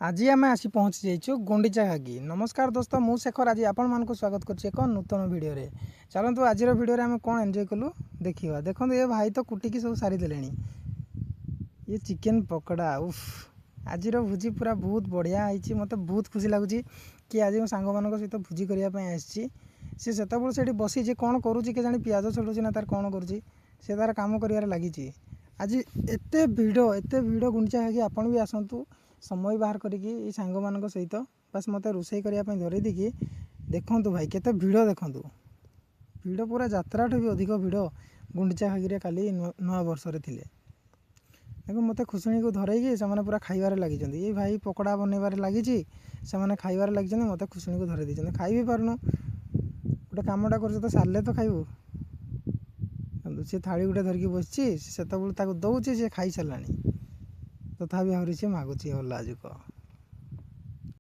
आज आम आसी पहुँची जाइछु गुंडीचा घागी। नमस्कार दोस्त, मु शेखर आज आपण को स्वागत कर एक नूतन वीडियो रे। चलतु आज वीडियो रे आम कौन एंजॉय कलु देखा। देखो ये भाई तो कुटिकी सब सारी देले। ये चिकेन पकोड़ा उफ, आज भोजी पूरा बहुत बढ़िया है। मत बहुत खुशी लगुच कि आज सांग मान सहित भोजी करने सी से बसी कौन करुच्ची के जानी पियाज छड़ुची ना तार कौन करुच्ची से तार काम कर लगी। आज एते भिड़ गुंडीचा घागी आपण भी आसतु समय बाहर करी सांग मान सहित बस मत रोषे करने धरई देखिए। देखु भाई केते भिड़ देखु, भिड़ पूरा यात्रा भी अधिक भिड़ गुंडीचा घागी काली नुआ वर्ष थे। देखो मत खुशुणी को धरई से पूरा खाइबार लगी। ये भाई पकोड़ा बनइबार लगी से खाइबार लगी। मत खुशुणी को धरई देते खाई भी पारनु गोटे कमटा कर तो सारे तो खाइबू। सी थाली गोटे धरिकी बसची से दौची सी खाई सारा तथा भी आहरी सी मागुची हल्ला जुक।